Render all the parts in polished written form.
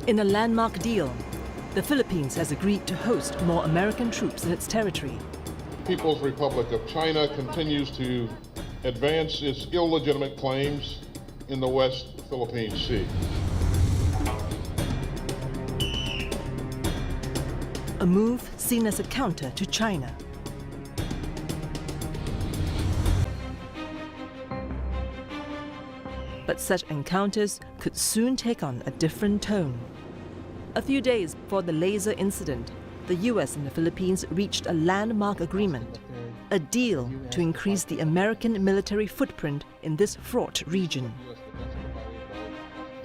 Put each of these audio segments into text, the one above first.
In a landmark deal, the Philippines has agreed to host more American troops in its territory. People's Republic of China continues to advance its illegitimate claims in the West Philippine Sea. A move seen as a counter to China. But such encounters could soon take on a different tone. A few days before the laser incident, the US and the Philippines reached a landmark agreement, a deal to increase the American military footprint in this fraught region.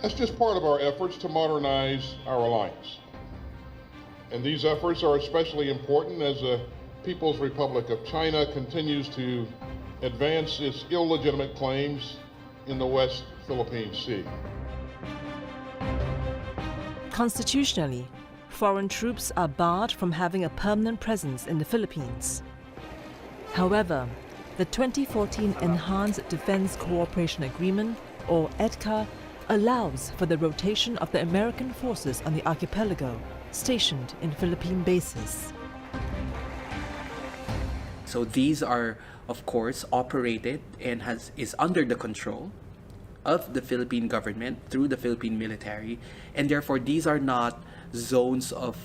That's just part of our efforts to modernize our alliance. And these efforts are especially important as the People's Republic of China continues to advance its illegitimate claims in the West Philippine Sea. Constitutionally, foreign troops are barred from having a permanent presence in the Philippines. However, the 2014 Enhanced Defense Cooperation Agreement, or EDCA, allows for the rotation of the American forces on the archipelago stationed in Philippine bases. So these are, of course, operated and is under the control of the Philippine government through the Philippine military, and therefore these are not zones of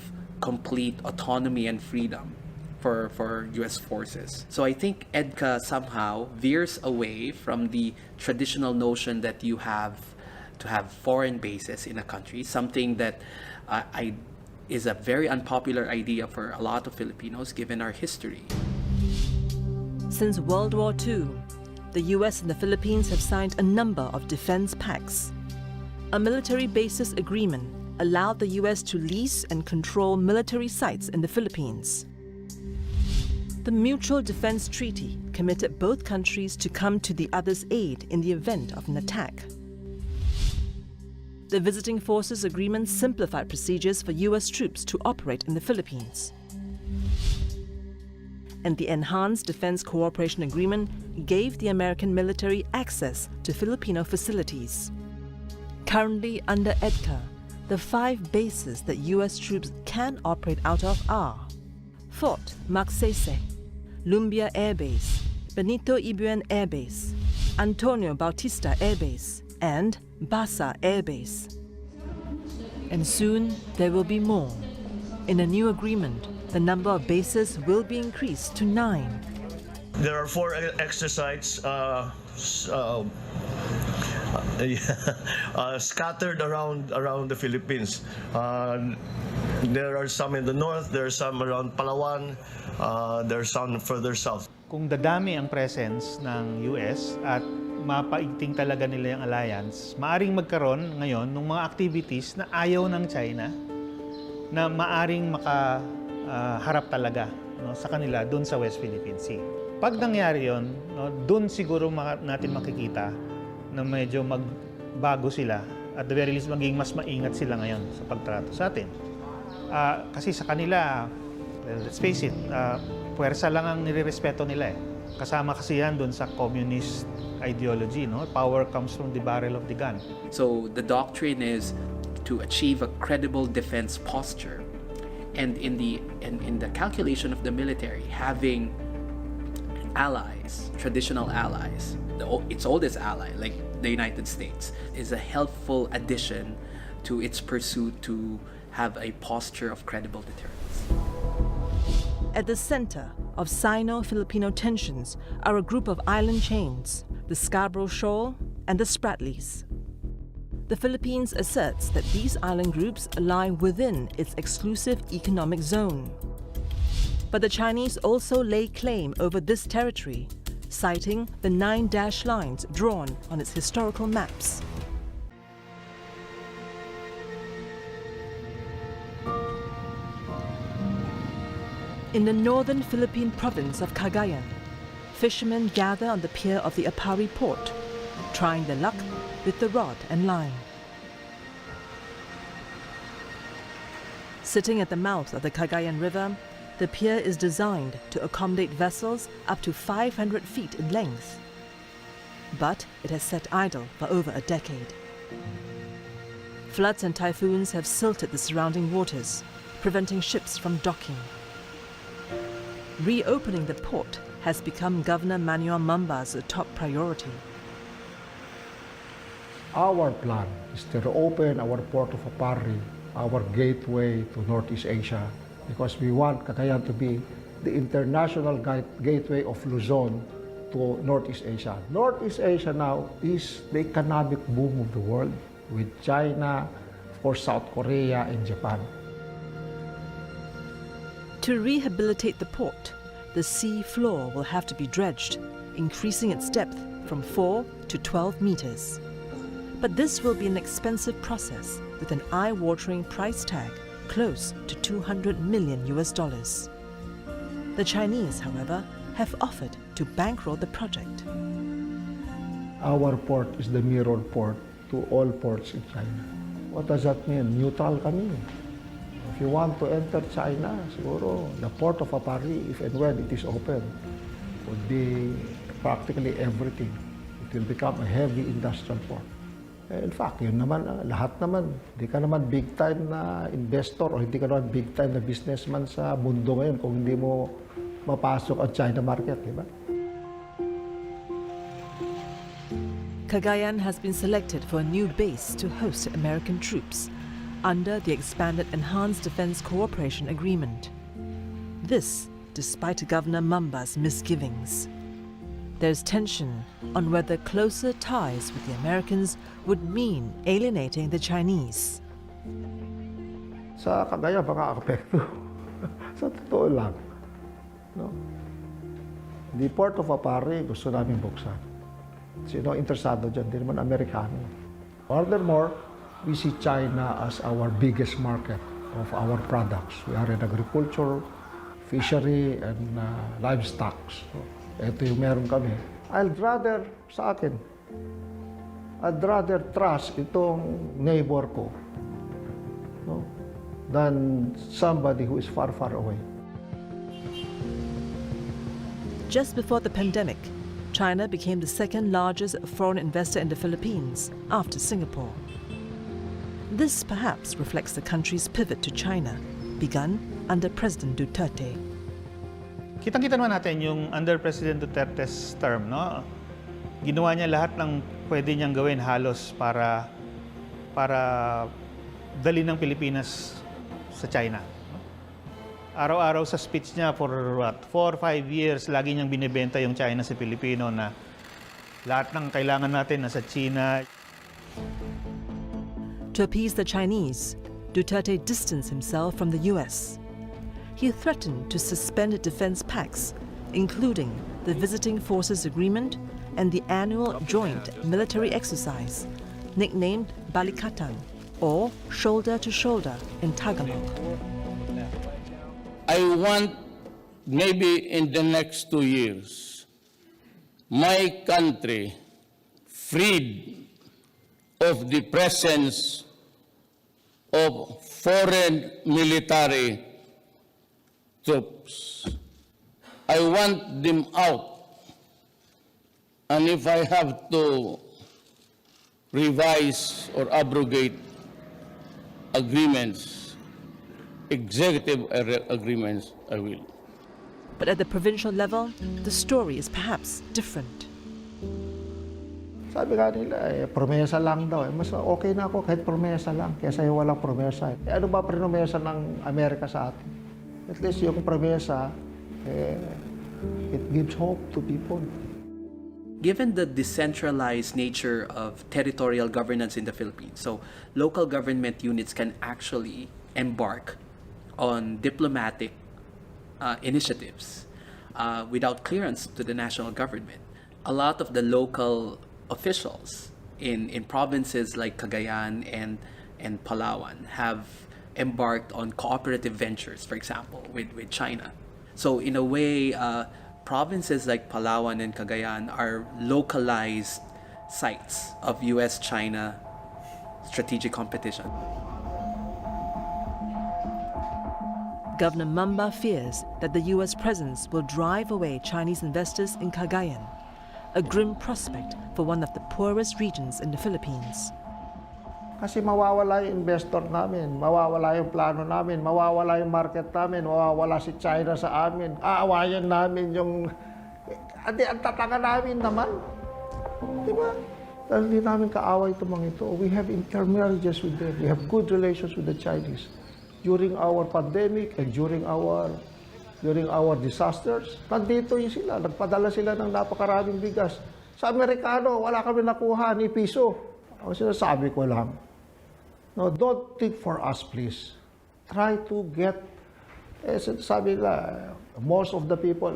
complete autonomy and freedom for US forces. So I think EDCA somehow veers away from the traditional notion that you have to have foreign bases in a country, something that is a very unpopular idea for a lot of Filipinos given our history. Since World War II, the US and the Philippines have signed a number of defense pacts. A military bases agreement allowed the US to lease and control military sites in the Philippines. The Mutual Defense Treaty committed both countries to come to the other's aid in the event of an attack. The Visiting Forces Agreement simplified procedures for US troops to operate in the Philippines. And the Enhanced Defense Cooperation Agreement gave the American military access to Filipino facilities. Currently under EDCA, the 5 bases that US troops can operate out of are Fort Magsaysay, Lumbia Air Base, Benito Ibuen Air Base, Antonio Bautista Air Base, and Basa Air Base. And soon there will be more. In a new agreement, the number of bases will be increased to 9. There are 4 extra sites scattered around the Philippines. There are some in the north, there are some around Palawan, there are some further south. Kung dadami ang presence ng US at mapaigting talaga nila yung alliance, maaring magkaroon ngayon ng mga activities na ayaw ng China na maaring makaharap talaga sa kanila doon sa West Philippine Sea. Pag nangyari yun, doon siguro natin makikita na medyo magbago sila at the very least maging mas maingat sila ngayon sa pagtrato sa atin. Kasi sa kanila, let's face it, puwersa lang ang nirerespeto nila eh. Kasama kasi yan doon sa communist ideology, no? Power comes from the barrel of the gun. So the doctrine is to achieve a credible defense posture, and in the calculation of the military, having allies, traditional allies, its oldest ally, like the United States, is a helpful addition to its pursuit to have a posture of credible deterrence. At the center of Sino-Filipino tensions are a group of island chains, the Scarborough Shoal and the Spratlys. The Philippines asserts that these island groups lie within its exclusive economic zone. But the Chinese also lay claim over this territory, citing the 9 dashed lines drawn on its historical maps. In the northern Philippine province of Cagayan, fishermen gather on the pier of the Apari port, trying their luck with the rod and line. Sitting at the mouth of the Cagayan River, the pier is designed to accommodate vessels up to 500 feet in length. But it has sat idle for over a decade. Floods and typhoons have silted the surrounding waters, preventing ships from docking. Reopening the port has become Governor Manuel Mamba's top priority. Our plan is to reopen our port of Aparri, our gateway to Northeast Asia, because we want Cagayan to be the international gateway of Luzon to Northeast Asia. Northeast Asia now is the economic boom of the world, with China, of course South Korea and Japan. To rehabilitate the port, the sea floor will have to be dredged, increasing its depth from 4 to 12 meters. But this will be an expensive process with an eye-watering price tag close to $200 million. The Chinese, however, have offered to bankroll the project. Our port is the mirror port to all ports in China. What does that mean? Neutral kami. If you want to enter China, siguro the port of Aparri, if and when it is open, would be practically everything. It will become a heavy industrial port. In fact, yun naman, lahat naman, hindi ka naman big time na investor o hindi ka naman big time na businessman sa mundo ngayon kung hindi mo mapasok ang China market, di ba? Cagayan has been selected for a new base to host American troops under the expanded Enhanced Defense Cooperation Agreement. This, despite Governor Mamba's misgivings. There's tension on whether closer ties with the Americans would mean alienating the Chinese. Sa Cagayan, baka apekto. Sa totoo lang. No? The Port of Aparri, gusto namin buksan. Sino interesado dyan? Hindi naman Amerikano. Furthermore, we see China as our biggest market of our products. We are in agriculture, fishery, and livestock. So, ito yung meron kami. I'd rather trust itong neighbor ko, no, than somebody who is far, far away. Just before the pandemic, China became the second largest foreign investor in the Philippines after Singapore. This perhaps reflects the country's pivot to China, begun under President Duterte. Kitang-kita naman natin yung under President Duterte's term, no? Ginawa niya lahat ng pwede niyang gawin halos para dali ng Pilipinas sa China. Araw-araw sa speech niya for 4 or 5 years, lagi niyang binibenta yung China sa Pilipino na lahat ng kailangan natin nasa China. To appease the Chinese, Duterte distanced himself from the US. He threatened to suspend defense pacts, including the Visiting Forces Agreement and the annual joint military exercise, nicknamed Balikatan, or shoulder to shoulder in Tagalog. I want maybe in the next 2 years, my country freed of the presence of foreign military troops. I want them out. And if I have to revise or abrogate agreements, executive agreements, I will. But at the provincial level, the story is perhaps different. Sabi nga nila, promesa lang daw. Mas okay na ako kahit promesa lang, kaysa yung walang promesa. Ano ba promesa ng Amerika sa atin? At least yung promesa, it gives hope to people. Given the decentralized nature of territorial governance in the Philippines, so local government units can actually embark on diplomatic initiatives without clearance to the national government. A lot of the local officials in provinces like Cagayan and Palawan have embarked on cooperative ventures, for example, with China. So in a way, provinces like Palawan and Cagayan are localized sites of US-China strategic competition. Governor Mamba fears that the US presence will drive away Chinese investors in Cagayan, a grim prospect for one of the poorest regions in the Philippines. Kasi mawawala yung investor namin, mawawala yung plano namin, mawawala yung market namin, mawawala si China sa amin, aawayan namin yung... ang tatanga namin naman. Di ba? Dahil hindi namin kaaway itong mga ito. We have intermarriages with them. We have good relations with the Chinese. During our pandemic and during our disasters, nandito yung sila. Nagpadala sila ng napakaraming bigas. Sa Amerikano, wala kami nakuha ni piso. Ang sinasabi ko lang, no, don't think for us, please. Try to get, sabi nila, most of the people,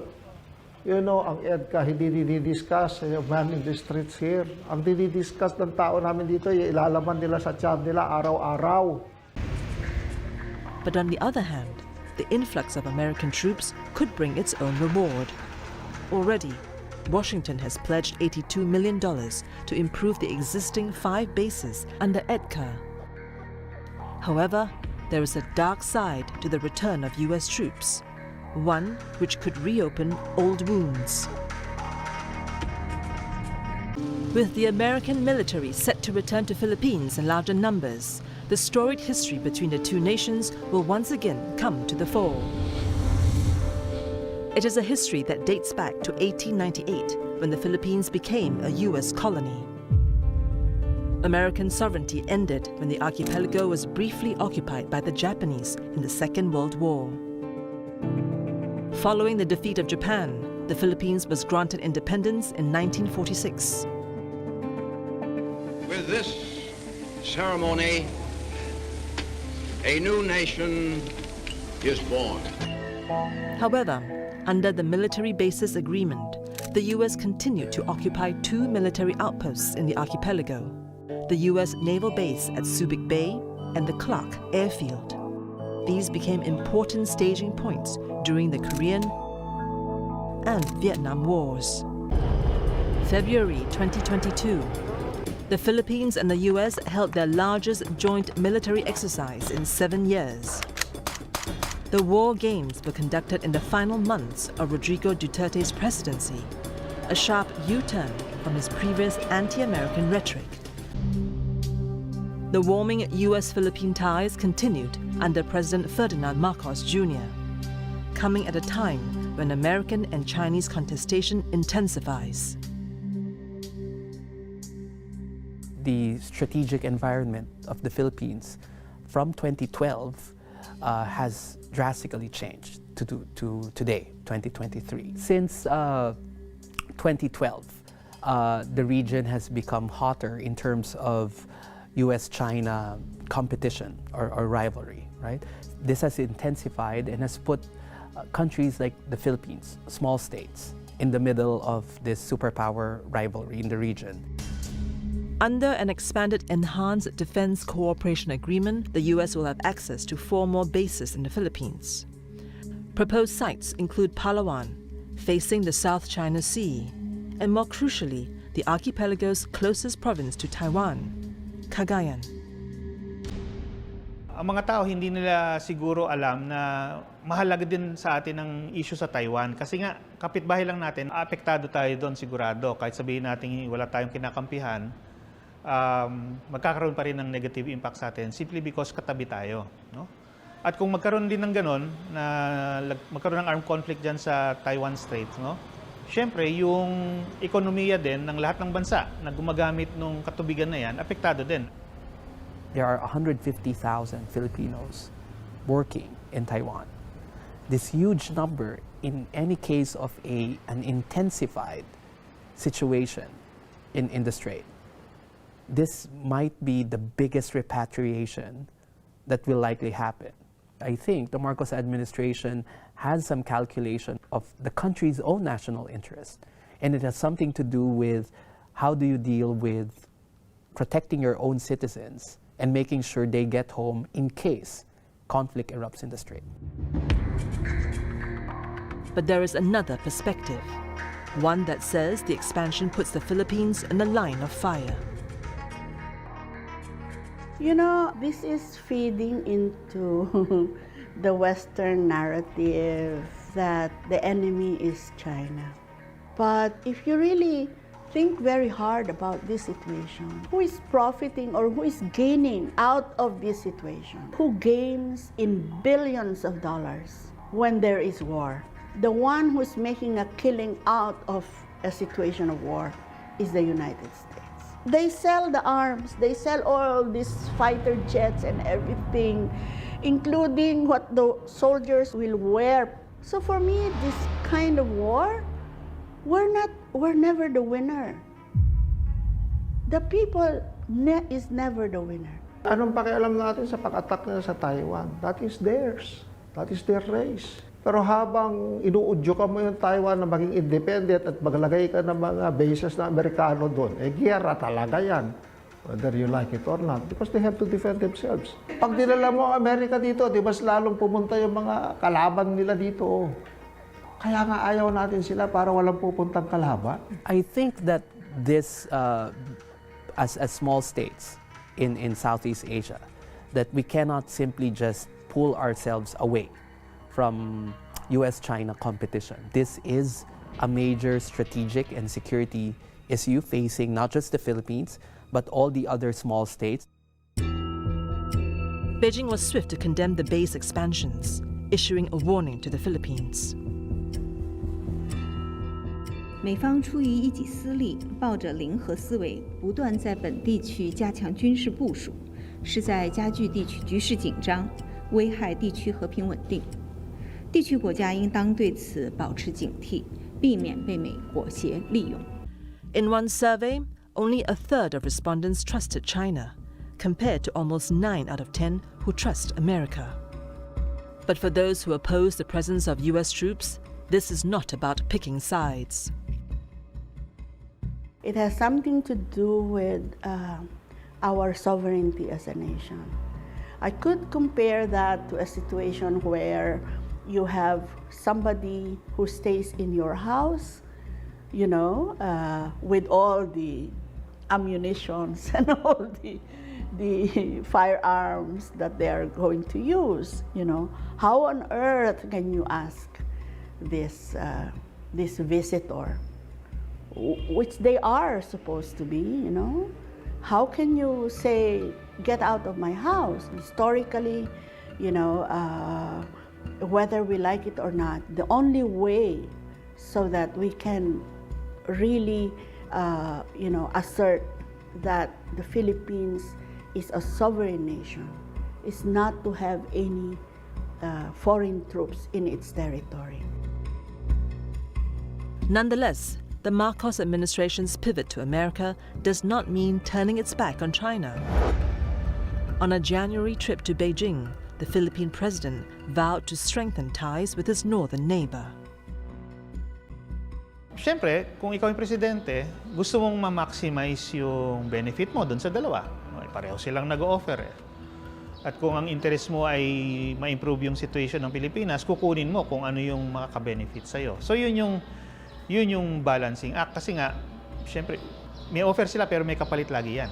you know, ang EDCA hindi dinidiscuss, man in the streets here. Ang dinidiscuss ng tao namin dito, ilalaman nila sa tiyan nila araw-araw. But on the other hand, the influx of American troops could bring its own reward. Already, Washington has pledged $82 million to improve the existing 5 bases under EDCA. However, there is a dark side to the return of US troops, one which could reopen old wounds. With the American military set to return to Philippines in larger numbers, the storied history between the two nations will once again come to the fore. It is a history that dates back to 1898, when the Philippines became a US colony. American sovereignty ended when the archipelago was briefly occupied by the Japanese in the Second World War. Following the defeat of Japan, the Philippines was granted independence in 1946. With this ceremony, a new nation is born. However, under the military bases agreement, the US continued to occupy 2 military outposts in the archipelago, the US Naval Base at Subic Bay and the Clark Airfield. These became important staging points during the Korean and Vietnam Wars. February 2022, the Philippines and the US held their largest joint military exercise in 7 years. The war games were conducted in the final months of Rodrigo Duterte's presidency, a sharp U-turn from his previous anti-American rhetoric. The warming US-Philippine ties continued under President Ferdinand Marcos Jr., coming at a time when American and Chinese contestation intensifies. The strategic environment of the Philippines from 2012 has drastically changed to today, 2023. Since 2012, the region has become hotter in terms of US-China competition or rivalry, right? This has intensified and has put countries like the Philippines, small states, in the middle of this superpower rivalry in the region. Under an expanded Enhanced Defense Cooperation Agreement, the US will have access to 4 more bases in the Philippines. Proposed sites include Palawan, facing the South China Sea, and more crucially, the archipelago's closest province to Taiwan, Cagayan. Ang mga tao hindi nila siguro alam na mahalaga din sa atin ang issue sa Taiwan kasi nga kapitbahay lang natin, apektado tayo doon sigurado kahit sabihin natin wala tayong kinakampihan, magkakaroon pa rin ng negative impact sa atin simply because katabi tayo, no? At kung magkaroon din ng ganon na magkaroon ng armed conflict diyan sa Taiwan Strait, no? Siyempre, yung ekonomiya din ng lahat ng bansa na gumagamit ng katubigan na yan, apektado din. There are 150,000 Filipinos working in Taiwan. This huge number, in any case of an intensified situation in the Strait, this might be the biggest repatriation that will likely happen. I think the Marcos administration has some calculation of the country's own national interest, and it has something to do with how do you deal with protecting your own citizens and making sure they get home in case conflict erupts in the Strait. But there is another perspective, one that says the expansion puts the Philippines in the line of fire. You know, this is feeding into the Western narrative that the enemy is China. But if you really think very hard about this situation. Who is profiting or who is gaining out of this situation? Who gains in billions of dollars when there is war? The one who's making a killing out of a situation of war is the United States. They sell the arms, they sell all these fighter jets and everything, including what the soldiers will wear. So for me, this kind of war, we're never the winner. The people is never the winner. Anong pakialam natin sa pag-attack nila sa Taiwan? That is theirs. That is their race. Pero habang inuudyo ka mo yung Taiwan na maging independent at maglagay ka ng mga bases na Amerikano doon, giyera talaga yan. Whether you like it or not, because they have to defend themselves. Pag dinala mo ang Amerika dito, di mas lalong pumunta yung mga kalaban nila dito. Kaya nga ayaw natin sila para walang pupuntang kalaban. I think that this, as small states in Southeast Asia, that we cannot simply just pull ourselves away from US-China competition. This is a major strategic and security issue facing not just the Philippines, but all the other small states. Beijing was swift to condemn the base expansions, issuing a warning to the Philippines. 美方出于一己私利，抱着零和思维，不断在本地区加强军事部署，是在加剧地区局势紧张，危害地区和平稳定。地区国家应当对此保持警惕，避免被美裹挟利用。In one survey, only a third of respondents trusted China, compared to almost 9 out of 10 who trust America. But for those who oppose the presence of US troops, this is not about picking sides. It has something to do with our sovereignty as a nation. I could compare that to a situation where you have somebody who stays in your house, you know, with all the ammunitions and all the firearms that they are going to use, you know. How on earth can you ask this visitor, which they are supposed to be, you know? How can you say, get out of my house? Historically, you know, whether we like it or not, the only way so that we can really, you know, assert that the Philippines is a sovereign nation is not to have any foreign troops in its territory. Nonetheless, the Marcos administration's pivot to America does not mean turning its back on China. On a January trip to Beijing, the Philippine president vowed to strengthen ties with his northern neighbor. Siyempre, kung ikaw yung presidente, gusto mong ma-maximize yung benefit mo doon sa dalawa. Pareho silang nag-o-offer eh. At kung ang interest mo ay ma-improve yung situation ng Pilipinas, kukunin mo kung ano yung makaka-benefit sa'yo. So yun yung balancing act. Kasi nga, siyempre, may offer sila pero may kapalit lagi yan.